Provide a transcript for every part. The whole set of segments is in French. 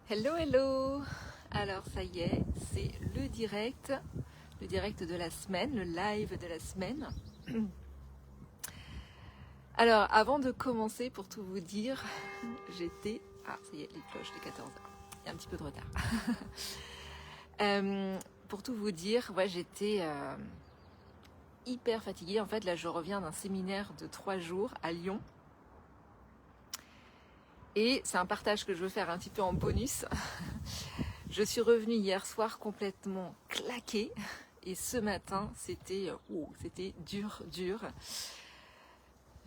Hello, hello! Alors ça y est, c'est le direct de la semaine, le live de la semaine. Alors avant de commencer, pour tout vous dire, j'étais... Ah, ça y est, les cloches de 14h. Il y a un petit peu de retard. Pour tout vous dire, ouais, j'étais hyper fatiguée. En fait, là, je reviens d'un séminaire de 3 jours à Lyon. Et c'est un partage que je veux faire un petit peu en bonus. Je suis revenue hier soir complètement claquée. Et ce matin, c'était dur,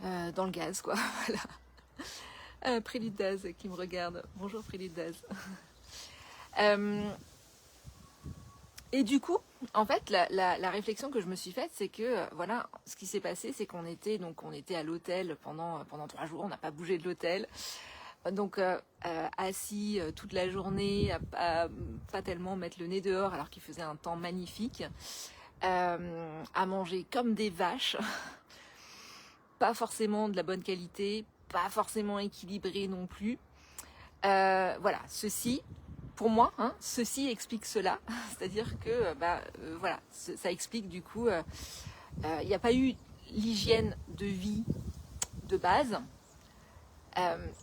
dans le gaz, quoi. Voilà. Prélude Daz qui me regarde. Bonjour Prélude Daz. Et du coup, en fait, la réflexion que je me suis faite, c'est que, voilà, ce qui s'est passé, c'est qu'on était à l'hôtel pendant 3 jours. On n'a pas bougé de l'hôtel. Donc assis toute la journée, à pas tellement mettre le nez dehors alors qu'il faisait un temps magnifique, à manger comme des vaches, pas forcément de la bonne qualité, pas forcément équilibré non plus. Voilà, ceci, pour moi, ceci explique cela, c'est-à-dire que voilà, ça explique du coup, il n'y a pas eu l'hygiène de vie de base.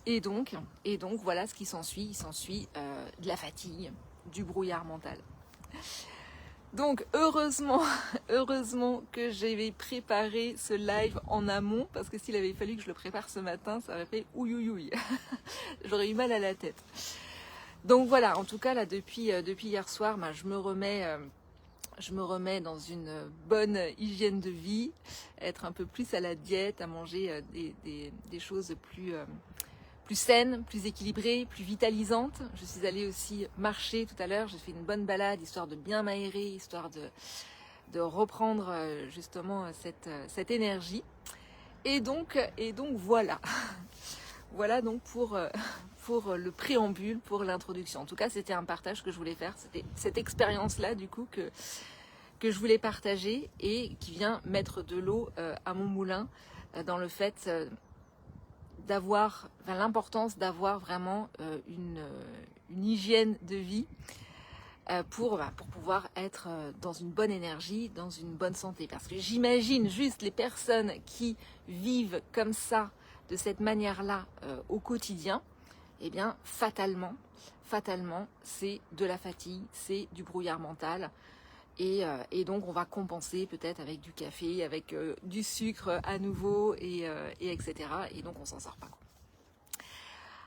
Et donc, voilà ce qui s'ensuit. Il s'ensuit de la fatigue, du brouillard mental. Donc, heureusement que j'avais préparé ce live en amont, parce que s'il avait fallu que je le prépare ce matin, ça aurait fait ouïouïouï. J'aurais eu mal à la tête. Donc voilà, en tout cas, là, depuis hier soir, je me remets dans une bonne hygiène de vie, être un peu plus à la diète, à manger des choses plus saines, plus équilibrées, plus vitalisantes. Je suis allée aussi marcher tout à l'heure, j'ai fait une bonne balade, histoire de bien m'aérer, histoire de reprendre justement cette énergie. Et donc voilà. Voilà donc pour le préambule, pour l'introduction. En tout cas, c'était un partage que je voulais faire. C'était cette expérience-là, du coup, que je voulais partager et qui vient mettre de l'eau à mon moulin dans le fait l'importance d'avoir vraiment une hygiène de vie pour pouvoir être dans une bonne énergie, dans une bonne santé. Parce que j'imagine juste les personnes qui vivent comme ça, de cette manière-là, au quotidien, eh bien, fatalement, c'est de la fatigue, c'est du brouillard mental. Et donc, on va compenser peut-être avec du café, avec du sucre à nouveau, et etc. Et donc, on s'en sort pas.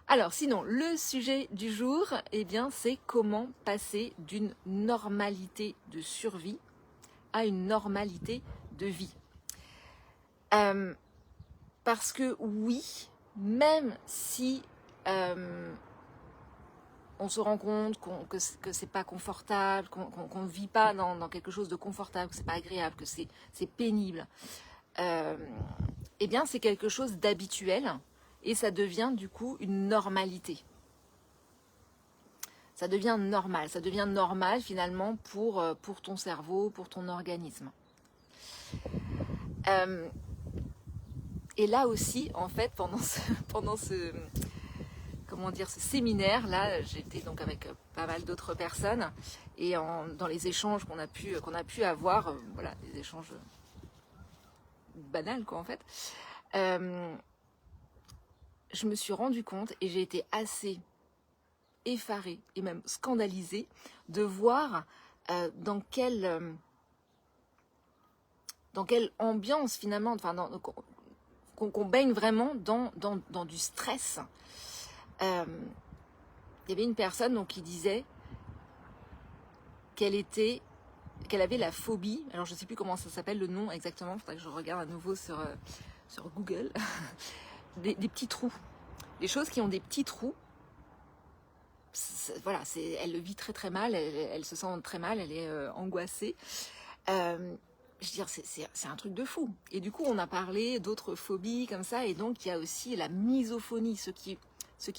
Alors, sinon, le sujet du jour, eh bien, c'est comment passer d'une normalité de survie à une normalité de vie. Parce que oui, même si on se rend compte que c'est pas confortable, qu'on ne vit pas dans quelque chose de confortable, que c'est pas agréable, que c'est pénible, eh bien, c'est quelque chose d'habituel et ça devient du coup une normalité. Ça devient normal finalement pour ton cerveau, pour ton organisme. Et là aussi, en fait, pendant ce séminaire, là, j'étais donc avec pas mal d'autres personnes et dans les échanges qu'on a pu avoir, voilà, des échanges banals, quoi, en fait, je me suis rendu compte et j'ai été assez effarée et même scandalisée de voir dans quelle ambiance finalement, qu'on baigne vraiment dans du stress. Il y avait une personne donc, qui disait qu'elle avait la phobie, alors je ne sais plus comment ça s'appelle le nom exactement, il faudrait que je regarde à nouveau sur Google, des petits trous. Les choses qui ont des petits trous, voilà, elle le vit très très mal, elle se sent très mal, elle est angoissée. Je veux dire, c'est un truc de fou. Et du coup, on a parlé d'autres phobies comme ça, et donc il y a aussi la misophonie, ceux qui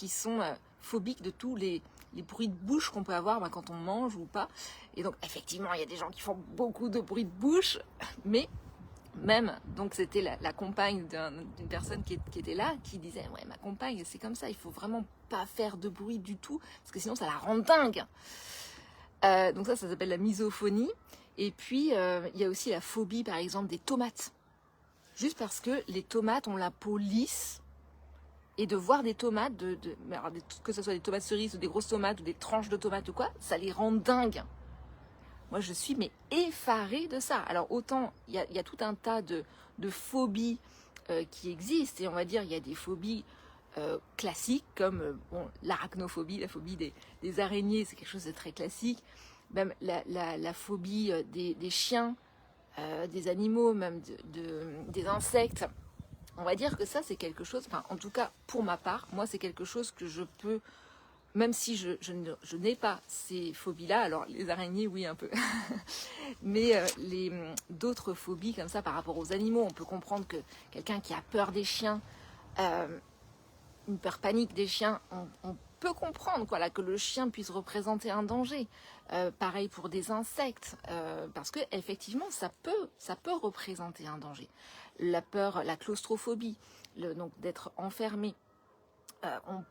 sont phobiques de tous les bruits de bouche qu'on peut avoir quand on mange ou pas. Et donc, effectivement, il y a des gens qui font beaucoup de bruits de bouche, mais Même, donc c'était la compagne d'une personne qui était là, qui disait ouais, ma compagne c'est comme ça, il faut vraiment pas faire de bruit du tout parce que sinon ça la rend dingue. Donc ça s'appelle la misophonie. Et puis il y a aussi la phobie par exemple des tomates, juste parce que les tomates ont la peau lisse, et de voir des tomates, alors que ce soit des tomates cerises ou des grosses tomates ou des tranches de tomates ou quoi, ça les rend dingues. Moi, je suis mais effarée de ça. Alors, autant, il y a tout un tas de phobies qui existent. Et on va dire, il y a des phobies classiques, comme bon, l'arachnophobie, la phobie des araignées, c'est quelque chose de très classique. Même la phobie des chiens, des animaux, même des insectes. On va dire que ça, c'est quelque chose, enfin, en tout cas, pour ma part, moi, c'est quelque chose que je peux, même si je n'ai pas ces phobies-là, alors les araignées, oui, un peu, mais d'autres phobies comme ça par rapport aux animaux, on peut comprendre que quelqu'un qui a peur des chiens, une peur panique des chiens, on peut comprendre quoi, là, que le chien puisse représenter un danger. Pareil pour des insectes, parce que effectivement, ça peut représenter un danger. La peur, la claustrophobie, donc d'être enfermé. On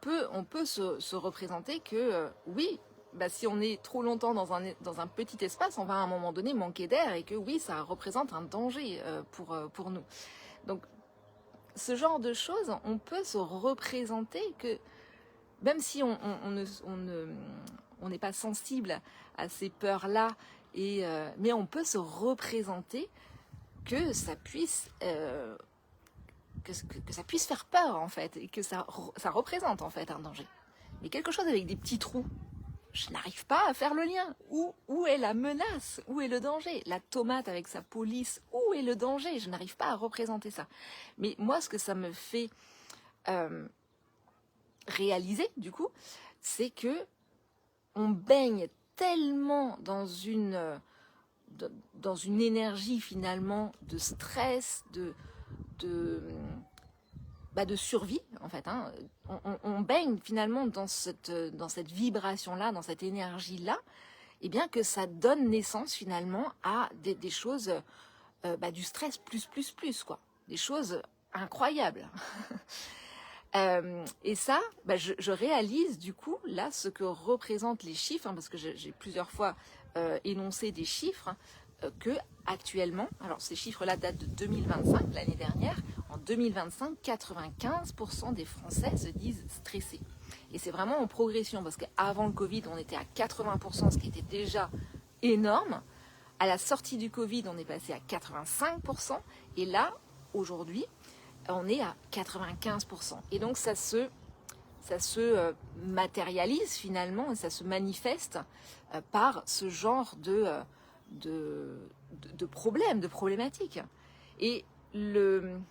peut se représenter que oui, bah, si on est trop longtemps dans un petit espace, on va à un moment donné manquer d'air et que oui, ça représente un danger pour nous. Donc, ce genre de choses, on peut se représenter que même si on n'est pas sensible à ces peurs-là, mais on peut se représenter que ça puisse que ça puisse faire peur en fait, et que ça représente en fait un danger. Mais quelque chose avec des petits trous, je n'arrive pas à faire le lien. Où est la menace? Où est le danger? La tomate avec sa peau lisse, où est le danger? Je n'arrive pas à représenter ça. Mais moi, ce que ça me fait réaliser, du coup, c'est que on baigne tellement dans une énergie finalement de stress, de survie en fait. Hein. On baigne finalement dans cette vibration-là, dans cette énergie-là, et bien que ça donne naissance finalement à des choses, du stress plus quoi, des choses incroyables. Et ça, je réalise du coup là ce que représentent les chiffres, hein, parce que j'ai plusieurs fois énoncé des chiffres que actuellement, alors ces chiffres-là datent de 2025, l'année dernière. En 2025, 95% des Français se disent stressés. Et c'est vraiment en progression, parce qu'avant le Covid, on était à 80%, ce qui était déjà énorme. À la sortie du Covid, on est passé à 85%. Et là, aujourd'hui, on est à 95%. Et donc ça se matérialise finalement, et ça se manifeste par ce genre de problèmes, de problématiques. Et le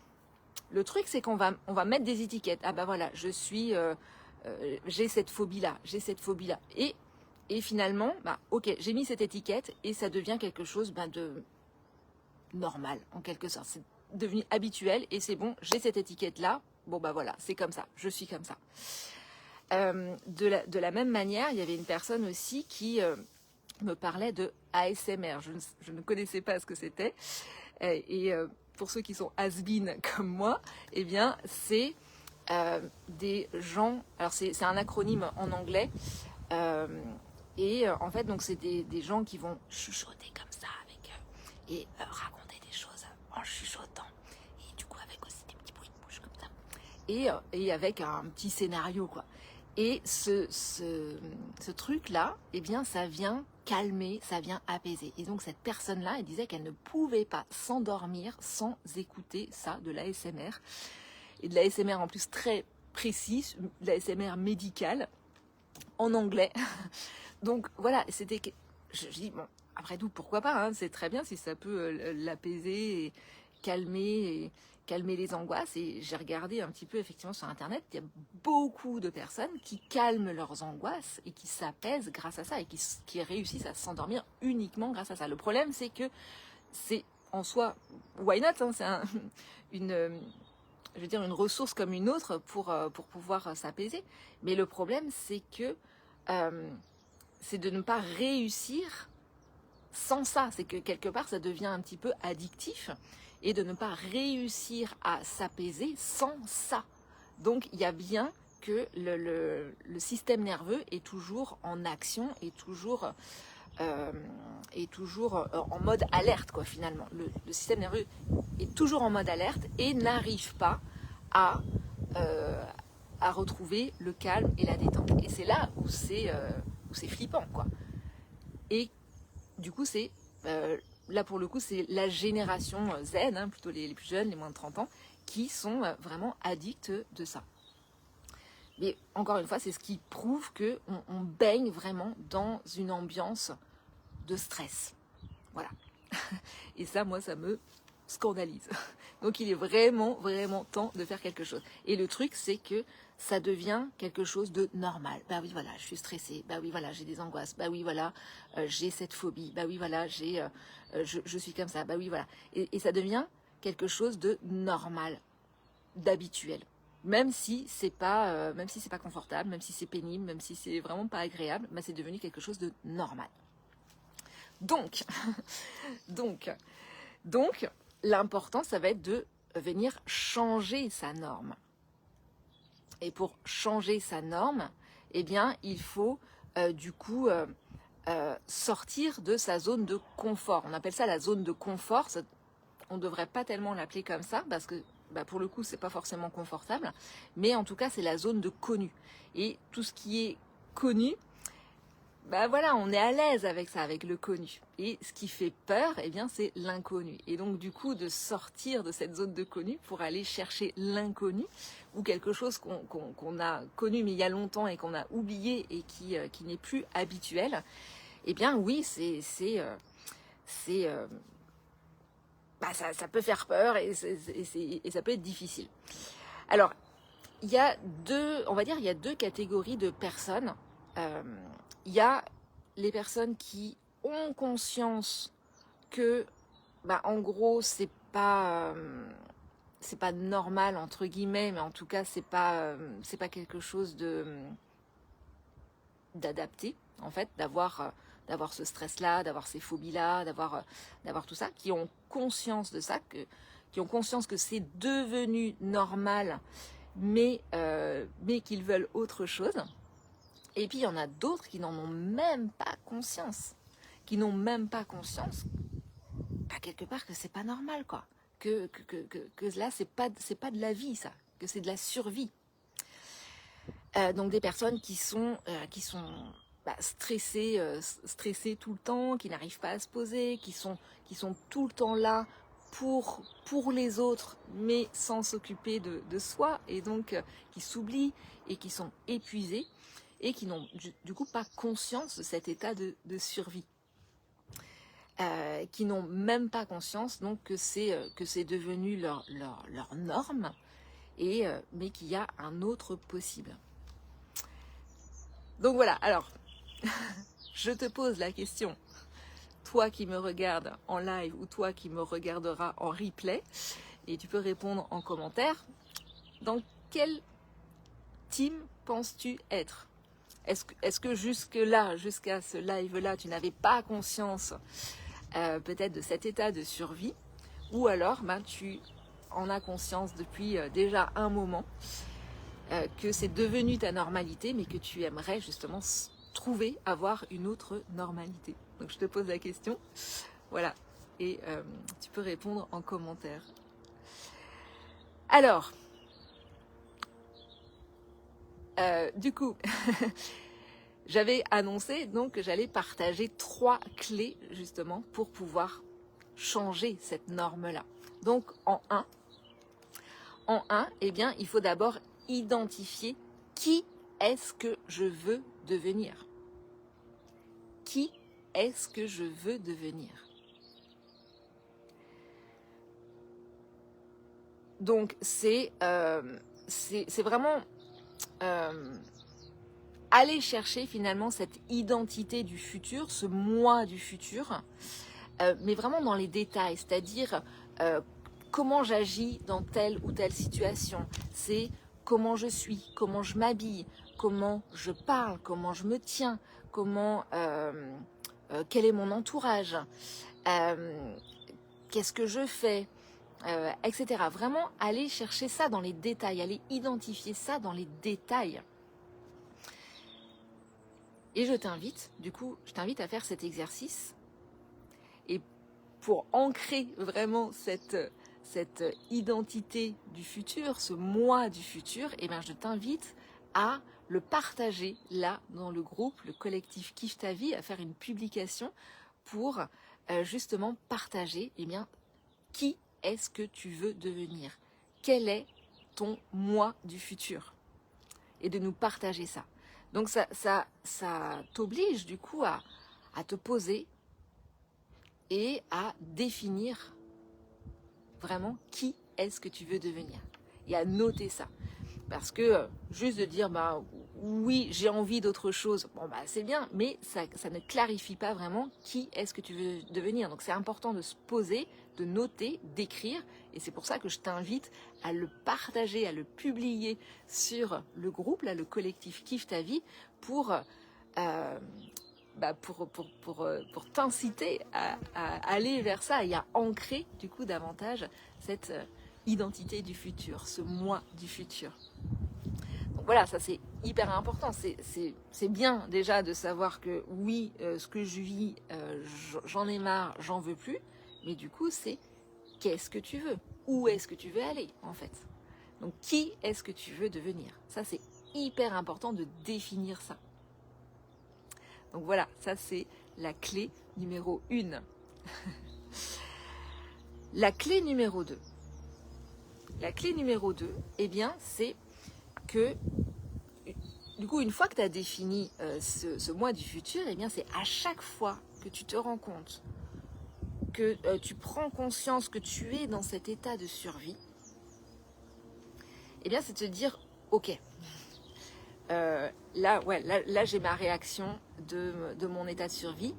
truc, c'est qu'on va mettre des étiquettes. Ah ben voilà, j'ai cette phobie-là, j'ai cette phobie-là. Et finalement, ok, j'ai mis cette étiquette et ça devient quelque chose de normal, en quelque sorte. C'est devenu habituel et c'est bon, j'ai cette étiquette-là. Bon voilà, c'est comme ça, je suis comme ça. De la même manière, il y avait une personne aussi qui me parlait de ASMR. Je ne connaissais pas ce que c'était. Et pour ceux qui sont has-been comme moi, eh bien, c'est des gens... Alors, c'est un acronyme en anglais. En fait, donc, c'est des gens qui vont chuchoter comme ça avec et raconter des choses en chuchotant. Et du coup, avec aussi des petits bruits de bouche comme ça. Et avec un petit scénario, quoi. Et ce truc-là, eh bien, ça vient calmer, ça vient apaiser. Et donc, cette personne-là, elle disait qu'elle ne pouvait pas s'endormir sans écouter ça, de l'ASMR. Et de l'ASMR en plus très précis, de l'ASMR médicale, en anglais. Donc, voilà, c'était... Je dis, bon, après tout, pourquoi pas, hein, c'est très bien si ça peut l'apaiser et calmer les angoisses. Et j'ai regardé un petit peu effectivement sur internet, il y a beaucoup de personnes qui calment leurs angoisses et qui s'apaisent grâce à ça et qui réussissent à s'endormir uniquement grâce à ça. Le problème, c'est que c'est en soi, why not, hein, c'est une ressource comme une autre pour pouvoir s'apaiser. Mais le problème, c'est que c'est de ne pas réussir sans ça. C'est que quelque part, ça devient un petit peu addictif. et de ne pas réussir à s'apaiser sans ça. Donc il y a bien que le système nerveux est toujours en action, est toujours en mode alerte, quoi, finalement. Le système nerveux est toujours en mode alerte et n'arrive pas à, euh, à retrouver le calme et la détente. Et c'est là où c'est flippant, quoi. Et du coup, là pour le coup, c'est la génération Z, hein, plutôt les plus jeunes, les moins de 30 ans, qui sont vraiment addicts de ça. Mais encore une fois, c'est ce qui prouve qu'on baigne vraiment dans une ambiance de stress. Voilà. Et ça, moi, ça me scandalise. Donc il est vraiment, vraiment temps de faire quelque chose. Et le truc, c'est que ça devient quelque chose de normal. Bah oui, voilà, je suis stressée. Bah oui, voilà, j'ai des angoisses. Bah oui, voilà, j'ai cette phobie. Bah oui, voilà, je suis comme ça. Bah oui, voilà. Et ça devient quelque chose de normal, d'habituel. Même si c'est pas confortable, même si c'est pénible, même si c'est vraiment pas agréable, bah c'est devenu quelque chose de normal. Donc, l'important, ça va être de venir changer sa norme. Et pour changer sa norme, eh bien, il faut sortir de sa zone de confort. On appelle ça la zone de confort. On ne devrait pas tellement l'appeler comme ça, parce que pour le coup, c'est pas forcément confortable. Mais en tout cas, c'est la zone de connu. Et tout ce qui est connu, voilà, on est à l'aise avec ça, avec le connu. Et ce qui fait peur, eh bien, c'est l'inconnu. Et donc, du coup, de sortir de cette zone de connu pour aller chercher l'inconnu, ou quelque chose qu'on a connu mais il y a longtemps et qu'on a oublié et qui n'est plus habituel, eh bien, oui, ça peut faire peur et ça peut être difficile. Alors, il y a deux catégories de personnes. Il y a les personnes qui ont conscience que, en gros, c'est pas normal entre guillemets, mais en tout cas, c'est pas quelque chose d'adapté, en fait, d'avoir ce stress-là, d'avoir ces phobies-là, d'avoir tout ça, qui ont conscience de ça, qui ont conscience que c'est devenu normal, mais qu'ils veulent autre chose. Et puis, il y en a d'autres qui n'en ont même pas conscience. Quelque part, que c'est pas normal, quoi. Que là, c'est pas de la vie, ça. Que c'est de la survie. Donc, des personnes qui sont stressées tout le temps, qui n'arrivent pas à se poser, qui sont tout le temps là pour les autres, mais sans s'occuper de soi, et donc qui s'oublient et qui sont épuisés, et qui n'ont du coup pas conscience de cet état de survie. Qui n'ont même pas conscience donc que c'est devenu leur norme, mais qu'il y a un autre possible. Donc voilà, alors, je te pose la question, toi qui me regardes en live ou toi qui me regarderas en replay, et tu peux répondre en commentaire, dans quel team penses-tu être ? Est-ce que jusque-là, jusqu'à ce live-là, tu n'avais pas conscience peut-être de cet état de survie, ou alors tu en as conscience depuis déjà un moment, que c'est devenu ta normalité, mais que tu aimerais justement avoir une autre normalité. Donc je te pose la question, voilà, et tu peux répondre en commentaire. Alors, du coup, j'avais annoncé donc que j'allais partager 3 clés justement pour pouvoir changer cette norme-là. Donc en 1, eh bien, il faut d'abord identifier qui est-ce que je veux devenir. Qui est-ce que je veux devenir ? Donc c'est vraiment aller chercher finalement cette identité du futur, ce moi du futur, mais vraiment dans les détails, c'est-à-dire comment j'agis dans telle ou telle situation, c'est comment je suis, comment je m'habille, comment je parle, comment je me tiens, quel est mon entourage, qu'est-ce que je fais, etc. Vraiment, aller chercher ça dans les détails, aller identifier ça dans les détails. Et je t'invite à faire cet exercice. Et pour ancrer vraiment cette identité du futur, ce moi du futur, eh bien, je t'invite à le partager là dans le groupe, le collectif Kiffe ta vie, à faire une publication pour justement partager eh bien, qui est-ce que tu veux devenir, quel est ton moi du futur, et de nous partager ça. Donc ça t'oblige du coup à te poser et à définir vraiment qui est-ce que tu veux devenir et à noter ça. Parce que juste de dire bah oui j'ai envie d'autre chose, bon bah c'est bien, mais ça ne clarifie pas vraiment qui est-ce que tu veux devenir. Donc c'est important de se poser, de noter, d'écrire, et c'est pour ça que je t'invite à le partager, à le publier sur le groupe, là, le collectif Kiffe ta vie, pour t'inciter à aller vers ça et à ancrer du coup davantage cette identité du futur, ce moi du futur. Donc voilà, ça c'est hyper important. C'est bien déjà de savoir que oui, ce que je vis, j'en ai marre, j'en veux plus. Mais du coup, c'est qu'est-ce que tu veux? Où est-ce que tu veux aller en fait? Donc qui est-ce que tu veux devenir? Ça c'est hyper important de définir ça. Donc voilà, ça c'est la clé numéro 1. La clé numéro 2. La clé numéro 2, eh bien, c'est que, du coup, une fois que tu as défini ce moi du futur, eh bien, c'est à chaque fois que tu te rends compte, que tu prends conscience que tu es dans cet état de survie, eh bien, c'est de te dire, ok, là j'ai ma réaction de mon état de survie.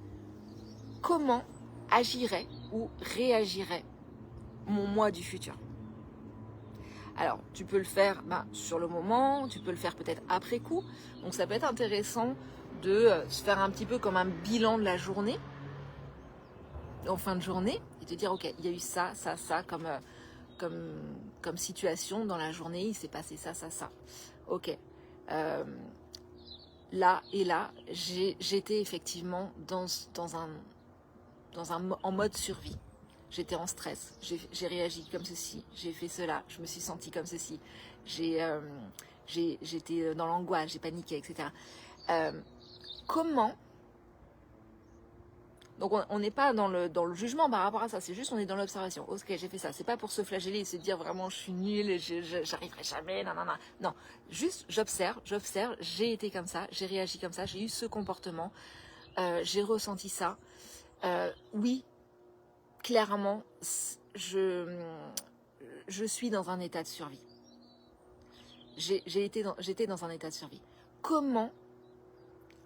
Comment agirait ou réagirait mon moi du futur? Alors, tu peux le faire sur le moment, tu peux le faire peut-être après coup. Donc, ça peut être intéressant de se faire un petit peu comme un bilan de la journée, en fin de journée, et te dire, ok, il y a eu ça comme situation dans la journée, il s'est passé ça. Ok. Là et là, j'étais effectivement en mode survie. J'étais en stress, j'ai réagi comme ceci, j'ai fait cela, je me suis sentie comme ceci, j'étais dans l'angoisse, j'ai paniqué, etc. Comment? Donc on n'est pas dans le jugement par rapport à ça, c'est juste on est dans l'observation. Ok, j'ai fait ça, c'est pas pour se flageller et se dire vraiment je suis nulle, j'arriverai jamais, non. Juste j'observe, j'ai été comme ça, j'ai réagi comme ça, j'ai eu ce comportement, j'ai ressenti ça. Oui, clairement, je suis dans un état de survie. J'étais dans un état de survie. Comment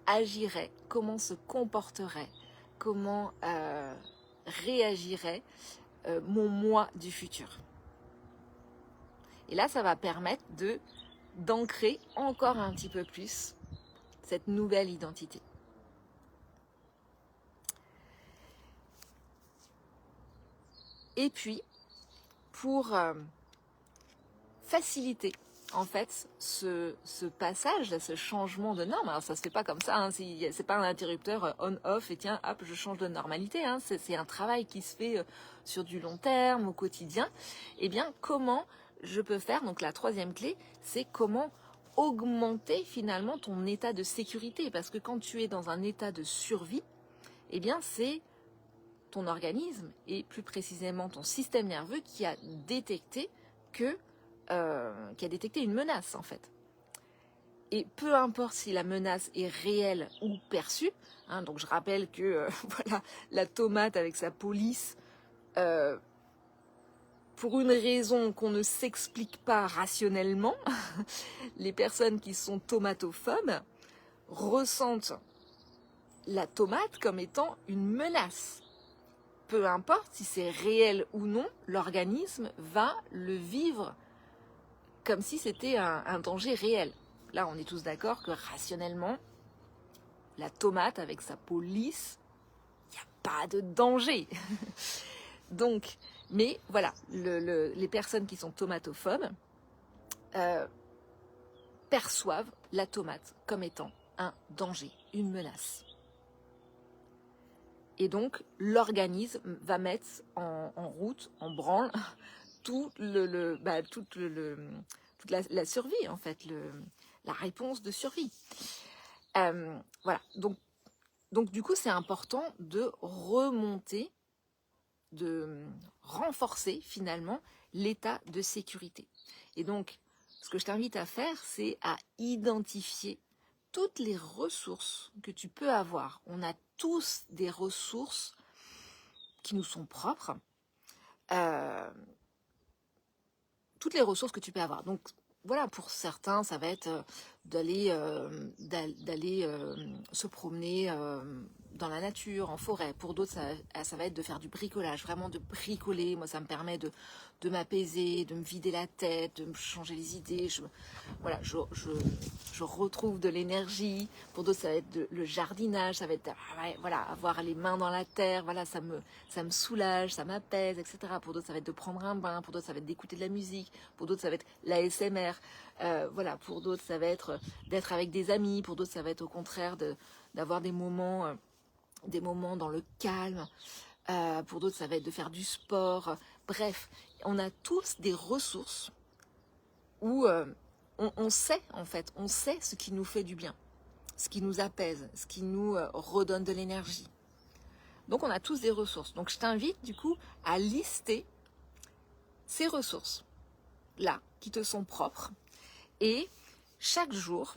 agirait, comment se comporterait, comment réagirait mon moi du futur? Et là, ça va permettre d'ancrer encore un petit peu plus cette nouvelle identité. Et puis, pour faciliter en fait ce passage, ce changement de norme, alors ça se fait pas comme ça, hein, c'est pas un interrupteur on-off et tiens, hop, je change de normalité, hein, c'est un travail qui se fait sur du long terme, au quotidien. Eh bien, comment je peux faire? Donc la troisième clé, c'est comment augmenter finalement ton état de sécurité, parce que quand tu es dans un état de survie, eh bien c'est ton organisme et plus précisément ton système nerveux qui a détecté une menace en fait. Et peu importe si la menace est réelle ou perçue, hein, donc je rappelle que voilà, la tomate avec sa police, pour une raison qu'on ne s'explique pas rationnellement, les personnes qui sont tomatophobes ressentent la tomate comme étant une menace. Peu importe si c'est réel ou non, l'organisme va le vivre comme si c'était un danger réel. Là, on est tous d'accord que rationnellement, la tomate avec sa peau lisse, il n'y a pas de danger. Donc, Mais voilà, les personnes qui sont tomatophobes perçoivent la tomate comme étant un danger, une menace. Et donc, l'organisme va mettre en route, en branle, toute la survie, en fait, la réponse de survie. Voilà, donc du coup, c'est important de remonter, de renforcer finalement l'état de sécurité. Et donc, ce que je t'invite à faire, c'est à identifier toutes les ressources que tu peux avoir. On a tous des ressources qui nous sont propres. Toutes les ressources que tu peux avoir. Donc, voilà, pour certains, ça va être d'aller se promener dans la nature, en forêt. Pour d'autres, ça va être de faire du bricolage, vraiment de bricoler. Moi, ça me permet de m'apaiser, de me vider la tête, de me changer les idées. Je retrouve de l'énergie. Pour d'autres, ça va être le jardinage, ça va être avoir les mains dans la terre. Voilà, ça me soulage, ça m'apaise, etc. Pour d'autres, ça va être de prendre un bain. Pour d'autres, ça va être d'écouter de la musique. Pour d'autres, ça va être l'ASMR. Voilà, pour d'autres, ça va être d'être avec des amis. Pour d'autres, ça va être au contraire d'avoir des moments dans le calme. Pour d'autres, ça va être de faire du sport. Bref, on a tous des ressources où on sait, en fait, on sait ce qui nous fait du bien, ce qui nous apaise, ce qui nous redonne de l'énergie. Donc, on a tous des ressources. Donc, je t'invite, du coup, à lister ces ressources-là qui te sont propres et chaque jour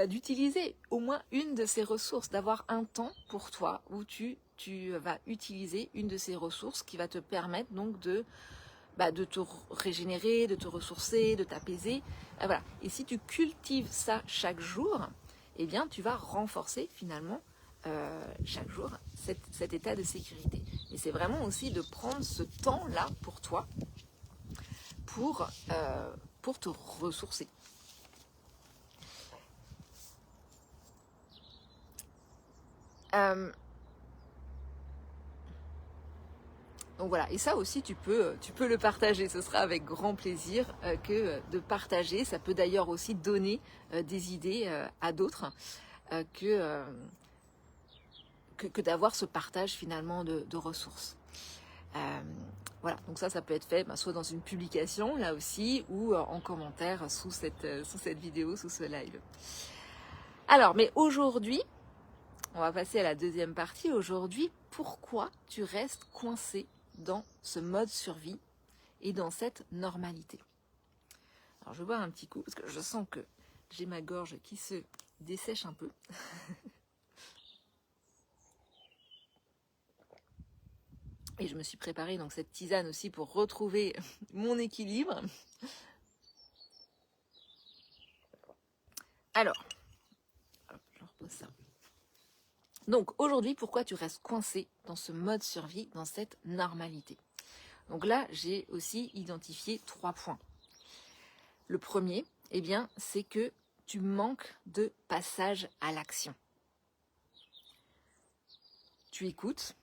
d'utiliser au moins une de ces ressources, d'avoir un temps pour toi où tu vas utiliser une de ces ressources qui va te permettre donc de te régénérer, de te ressourcer, de t'apaiser. Voilà. Et si tu cultives ça chaque jour, eh bien tu vas renforcer finalement chaque jour cet état de sécurité. Et c'est vraiment aussi de prendre ce temps-là pour toi, pour te ressourcer. Donc voilà, et ça aussi tu peux le partager, ce sera avec grand plaisir que de partager. Ça peut d'ailleurs aussi donner des idées à d'autres que d'avoir ce partage finalement de ressources. Voilà, donc ça peut être fait soit dans une publication là aussi ou en commentaire sous cette vidéo, sous ce live. Alors, mais aujourd'hui, on va passer à la deuxième partie. Aujourd'hui, pourquoi tu restes coincé dans ce mode survie et dans cette normalité? Alors, je vais boire un petit coup parce que je sens que j'ai ma gorge qui se dessèche un peu. Et je me suis préparée donc cette tisane aussi pour retrouver mon équilibre. Alors, je repose ça. Donc aujourd'hui, pourquoi tu restes coincé dans ce mode survie, dans cette normalité? Donc là, j'ai aussi identifié 3 points. Le premier, eh bien, c'est que tu manques de passage à l'action. Tu écoutes,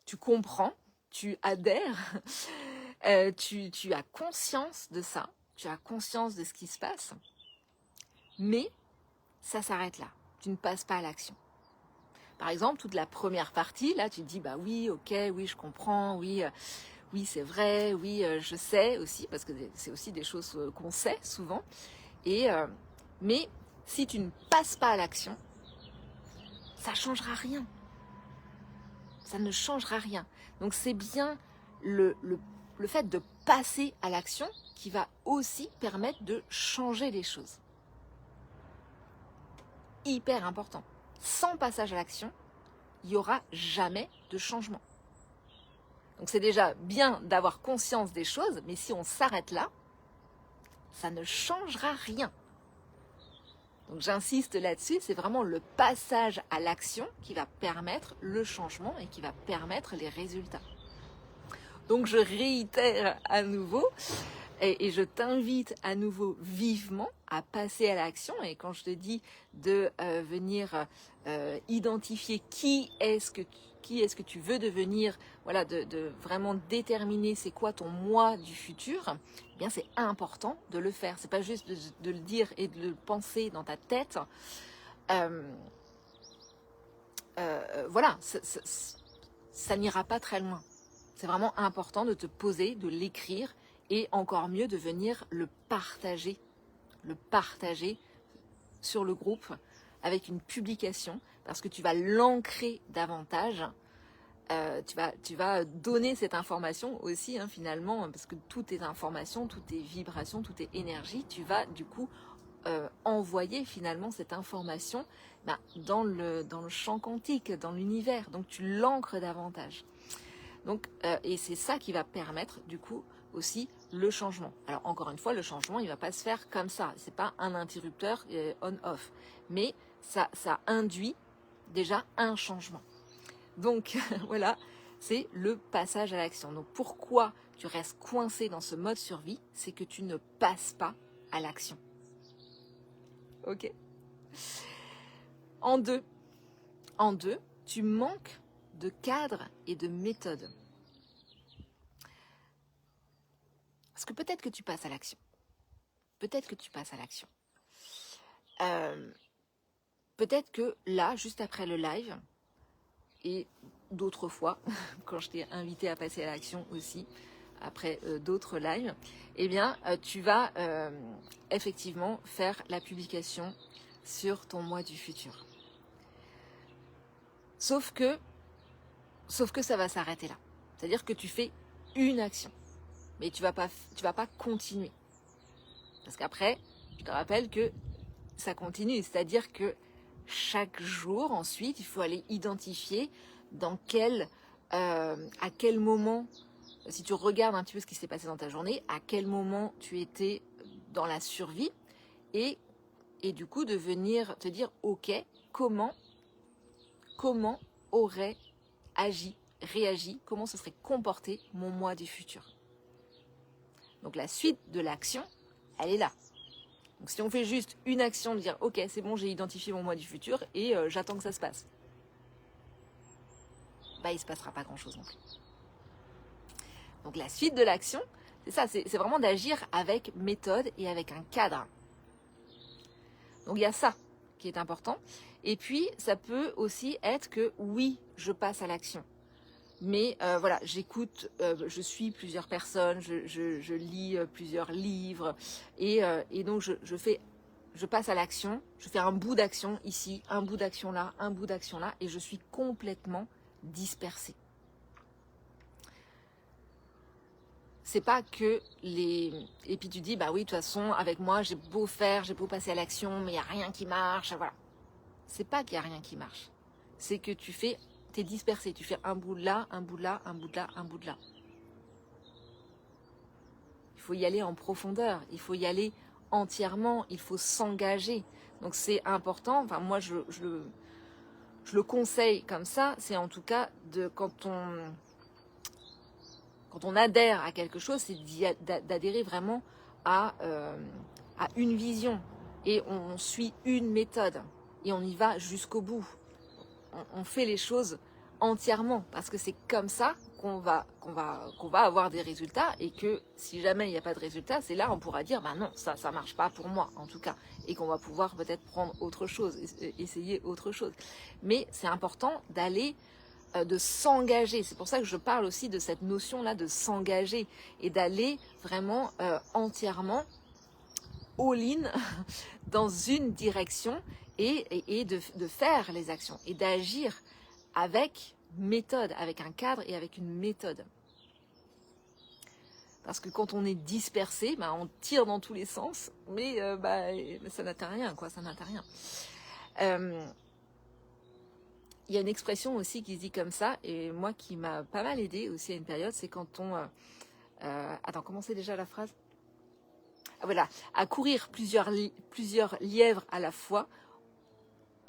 tu comprends, tu adhères, tu as conscience de ça, tu as conscience de ce qui se passe, mais ça s'arrête là. Tu ne passes pas à l'action. Par exemple, toute la première partie, là, tu te dis, oui, ok, oui, je comprends, oui, c'est vrai, oui, je sais aussi, parce que c'est aussi des choses qu'on sait souvent. Mais si tu ne passes pas à l'action, ça ne changera rien. Ça ne changera rien. Donc c'est bien le fait de passer à l'action qui va aussi permettre de changer les choses. Hyper important. Sans passage à l'action, il n'y aura jamais de changement. Donc c'est déjà bien d'avoir conscience des choses, mais si on s'arrête là, ça ne changera rien. Donc j'insiste là-dessus, c'est vraiment le passage à l'action qui va permettre le changement et qui va permettre les résultats. Donc je réitère à nouveau, Et je t'invite à nouveau vivement à passer à l'action. Et quand je te dis de venir identifier qui est-ce que tu veux devenir, voilà, de vraiment déterminer c'est quoi ton moi du futur, eh bien c'est important de le faire. C'est pas juste de le dire et de le penser dans ta tête. Voilà, ça n'ira pas très loin. C'est vraiment important de te poser, de l'écrire et encore mieux de venir le partager sur le groupe avec une publication parce que tu vas l'ancrer davantage. Tu vas donner cette information aussi finalement parce que tout est information, tout est vibration, tout est énergie. Tu vas du coup envoyer finalement cette information dans le champ quantique, dans l'univers. Donc tu l'ancres davantage. Donc, et c'est ça qui va permettre du coup aussi le changement. Alors encore une fois, le changement, il ne va pas se faire comme ça. C'est pas un interrupteur on-off, mais ça induit déjà un changement. Donc voilà, c'est le passage à l'action. Donc pourquoi tu restes coincé dans ce mode survie, c'est que tu ne passes pas à l'action. Ok. En deux, tu manques de cadre et de méthode. Parce que peut-être que tu passes à l'action. Peut-être que là, juste après le live, et d'autres fois, quand je t'ai invité à passer à l'action aussi, après d'autres lives, eh bien, tu vas effectivement faire la publication sur ton mois du futur. Sauf que ça va s'arrêter là. C'est-à-dire que tu fais une action. Mais tu vas pas continuer. Parce qu'après, je te rappelle que ça continue. C'est-à-dire que chaque jour, ensuite, il faut aller identifier à quel moment, si tu regardes un petit peu ce qui s'est passé dans ta journée, à quel moment tu étais dans la survie et du coup de venir te dire, ok, comment aurait réagi, comment se serait comporté mon moi du futur. Donc la suite de l'action, elle est là. Donc si on fait juste une action de dire ok c'est bon j'ai identifié mon moi du futur et j'attends que ça se passe, il ne se passera pas grand chose non plus. Donc la suite de l'action, c'est ça, c'est vraiment d'agir avec méthode et avec un cadre. Donc il y a ça qui est important. Et puis ça peut aussi être que oui je passe à l'action. Mais voilà, j'écoute, je suis plusieurs personnes, je lis plusieurs livres et donc je passe à l'action, je fais un bout d'action ici, un bout d'action là et je suis complètement dispersée. C'est pas que et puis tu dis bah oui de toute façon avec moi j'ai beau passer à l'action mais il n'y a rien qui marche, voilà. C'est pas qu'il n'y a rien qui marche, c'est que t'es dispersé, tu fais un bout de là, un bout de là, un bout de là, un bout de là. Il faut y aller en profondeur, il faut y aller entièrement, il faut s'engager. Donc c'est important, enfin moi je le conseille comme ça, c'est en tout cas quand on adhère à quelque chose, c'est d'adhérer vraiment à une vision et on suit une méthode et on y va jusqu'au bout. On fait les choses entièrement parce que c'est comme ça qu'on va avoir des résultats et que si jamais il n'y a pas de résultat, c'est là on pourra dire bah non, ça marche pas pour moi en tout cas et qu'on va pouvoir peut-être prendre autre chose, essayer autre chose. Mais c'est important d'aller de s'engager. C'est pour ça que je parle aussi de cette notion-là de s'engager et d'aller vraiment entièrement all-in dans une direction et de faire les actions et d'agir avec méthode, avec un cadre et avec une méthode. Parce que quand on est dispersé, on tire dans tous les sens, mais ça n'atteint rien, quoi, ça n'atteint rien. Il y a une expression aussi qui se dit comme ça, et moi qui m'a pas mal aidée aussi à une période, c'est quand on... attends, comment c'est déjà la phrase ? Ah voilà, à courir plusieurs lièvres à la fois.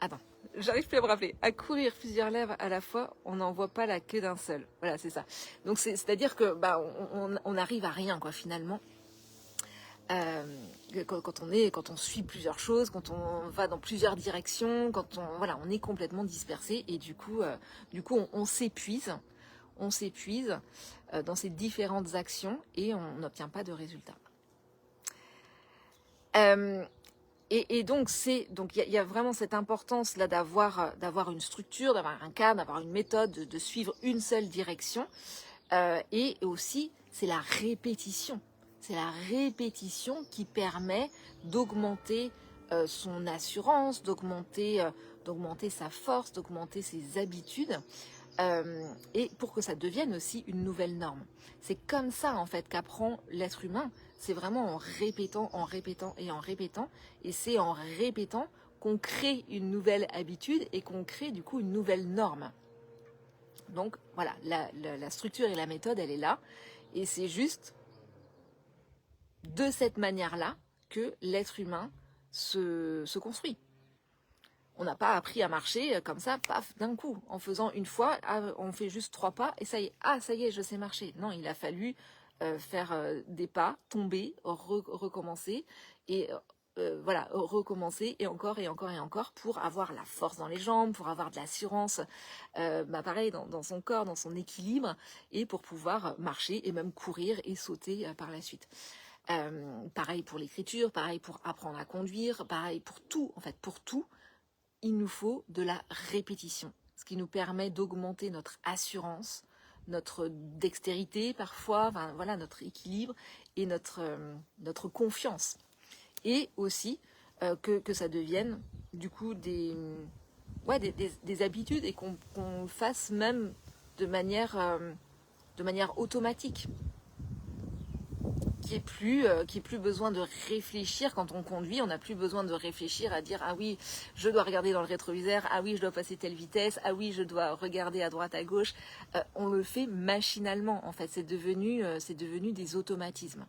Attends, j'arrive plus à me rappeler. À courir plusieurs lièvres à la fois, on n'en voit pas la queue d'un seul. Voilà, c'est ça. Donc c'est-à-dire que on arrive à rien, quoi, finalement. Quand on suit plusieurs choses, quand on va dans plusieurs directions, on est complètement dispersé et du coup, on s'épuise, dans ces différentes actions et on n'obtient pas de résultats. Et donc il y a vraiment cette importance là d'avoir une structure, d'avoir un cadre, d'avoir une méthode, de suivre une seule direction. Et aussi, c'est la répétition. C'est la répétition qui permet d'augmenter son assurance, d'augmenter sa force, d'augmenter ses habitudes, et pour que ça devienne aussi une nouvelle norme. C'est comme ça en fait qu'apprend l'être humain. C'est vraiment en répétant, en répétant et en répétant. Et c'est en répétant qu'on crée une nouvelle habitude et qu'on crée du coup une nouvelle norme. Donc voilà, la structure et la méthode, elle est là. Et c'est juste de cette manière-là que l'être humain se construit. On n'a pas appris à marcher comme ça, paf, d'un coup. En faisant une fois, on fait juste 3 pas et ça y est, je sais marcher. Non, il a fallu faire des pas, tomber, recommencer et recommencer et encore et encore et encore pour avoir la force dans les jambes, pour avoir de l'assurance, pareil dans son corps, dans son équilibre et pour pouvoir marcher et même courir et sauter par la suite. Pareil pour l'écriture, pareil pour apprendre à conduire, pareil pour tout, en fait pour tout, il nous faut de la répétition, ce qui nous permet d'augmenter notre assurance, notre dextérité parfois, notre équilibre et notre confiance. Et aussi que ça devienne du coup des habitudes et qu'on fasse même de manière automatique. Qu'il n'y ait plus besoin de réfléchir quand on conduit, on n'a plus besoin de réfléchir à dire ah oui, je dois regarder dans le rétroviseur, ah oui, je dois passer telle vitesse, ah oui, je dois regarder à droite, à gauche. On le fait machinalement, en fait, c'est devenu des automatismes.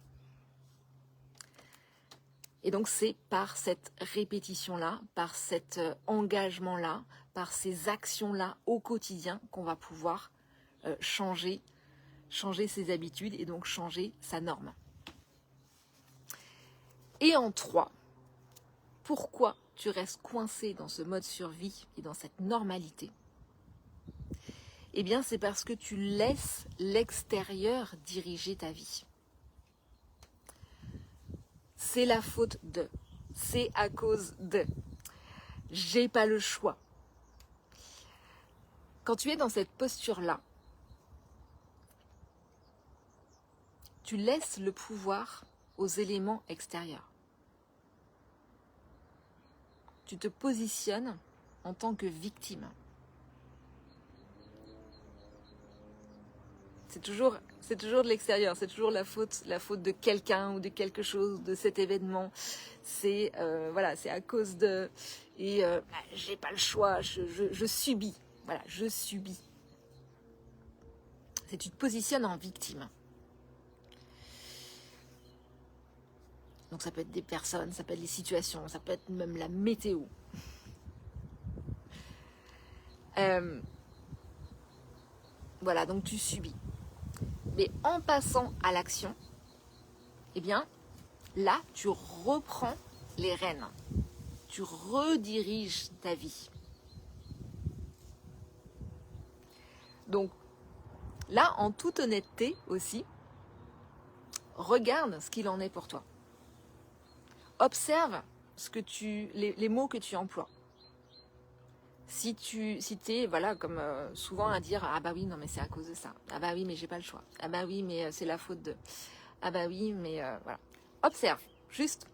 Et donc c'est par cette répétition-là, par cet engagement-là, par ces actions-là au quotidien qu'on va pouvoir changer ses habitudes et donc changer sa norme. Et en 3, pourquoi tu restes coincé dans ce mode survie et dans cette normalité? Eh bien, c'est parce que tu laisses l'extérieur diriger ta vie. C'est la faute de. C'est à cause de. J'ai pas le choix. Quand tu es dans cette posture-là, tu laisses le pouvoir aux éléments extérieurs. Tu te positionnes en tant que victime. C'est toujours de l'extérieur, c'est toujours la faute de quelqu'un ou de quelque chose, de cet événement. C'est à cause de et j'ai pas le choix, je subis. Voilà, je subis. Tu te positionnes en victime. Donc ça peut être des personnes, ça peut être les situations, ça peut être même la météo. Voilà, donc tu subis. Mais en passant à l'action, eh bien, là, tu reprends les rênes. Tu rediriges ta vie. Donc, là, en toute honnêteté aussi, regarde ce qu'il en est pour toi. Observe les mots que tu emploies. Si t'es, voilà, comme souvent à dire ah bah oui, non mais c'est à cause de ça. Ah bah oui, mais j'ai pas le choix. Ah bah oui, mais c'est la faute de. Ah bah oui, mais voilà. Observe, juste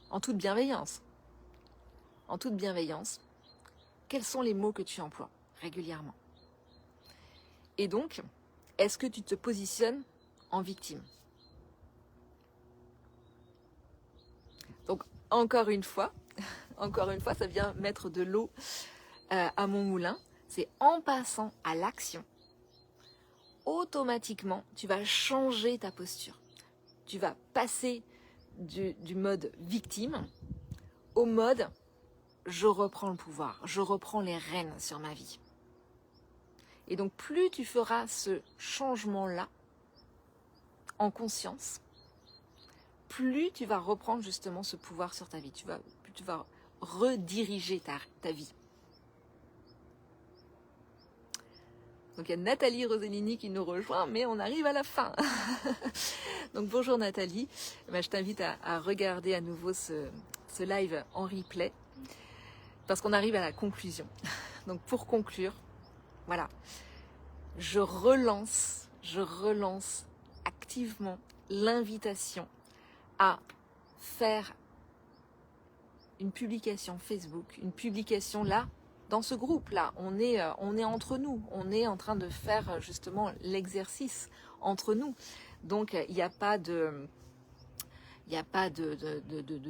en toute bienveillance. En toute bienveillance, quels sont les mots que tu emploies régulièrement? Et donc, est-ce que tu te positionnes en victime? Donc, encore une fois, ça vient mettre de l'eau à mon moulin. C'est en passant à l'action, automatiquement, tu vas changer ta posture. Tu vas passer du mode victime au mode je reprends le pouvoir, je reprends les rênes sur ma vie. Et donc, plus tu feras ce changement-là en conscience, plus tu vas reprendre justement ce pouvoir sur ta vie. Plus tu vas rediriger ta vie. Donc il y a Nathalie Rosellini qui nous rejoint, mais on arrive à la fin. Donc bonjour Nathalie, je t'invite à regarder à nouveau ce live en replay, parce qu'on arrive à la conclusion. Donc pour conclure, voilà, je relance activement l'invitation à faire une publication Facebook, une publication là, dans ce groupe-là, on est entre nous, on est en train de faire justement l'exercice entre nous. Donc il n'y a pas de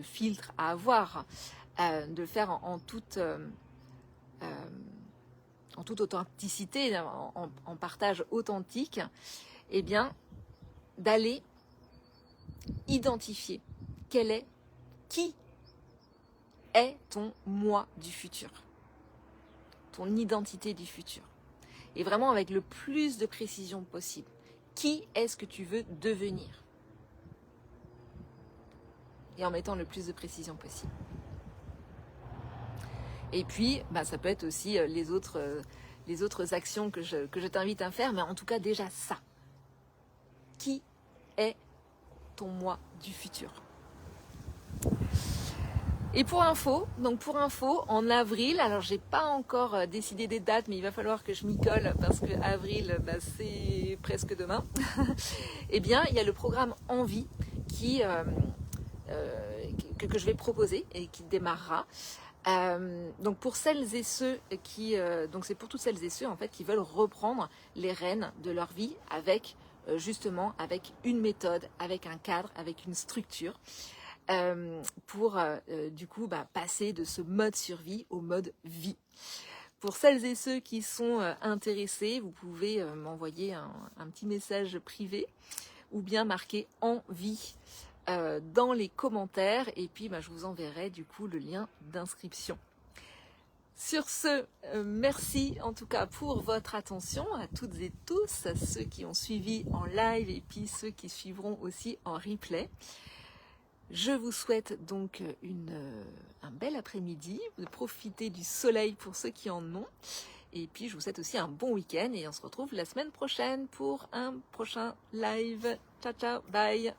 filtre à avoir, de le faire en toute authenticité, en partage authentique, et bien d'aller identifier qui est ton moi du futur, ton identité du futur. Et vraiment avec le plus de précision possible. Qui est-ce que tu veux devenir? Et en mettant le plus de précision possible. Et puis, ça peut être aussi les autres actions que je t'invite à faire, mais en tout cas déjà ça. Qui est ton moi du futur? Et pour info, en avril, alors j'ai pas encore décidé des dates, mais il va falloir que je m'y colle parce que avril, c'est presque demain. Eh bien, il y a le programme Envie que je vais proposer et qui démarrera. Donc pour celles et ceux donc c'est pour toutes celles et ceux en fait qui veulent reprendre les rênes de leur vie avec justement avec une méthode, avec un cadre, avec une structure. Pour du coup passer de ce mode survie au mode vie. Pour celles et ceux qui sont intéressés, vous pouvez m'envoyer un petit message privé ou bien marquer Envie dans les commentaires et puis je vous enverrai du coup le lien d'inscription. Sur ce, merci en tout cas pour votre attention à toutes et tous, à ceux qui ont suivi en live et puis ceux qui suivront aussi en replay. Je vous souhaite donc un bel après-midi, de profiter du soleil pour ceux qui en ont. Et puis je vous souhaite aussi un bon week-end et on se retrouve la semaine prochaine pour un prochain live. Ciao, ciao, bye.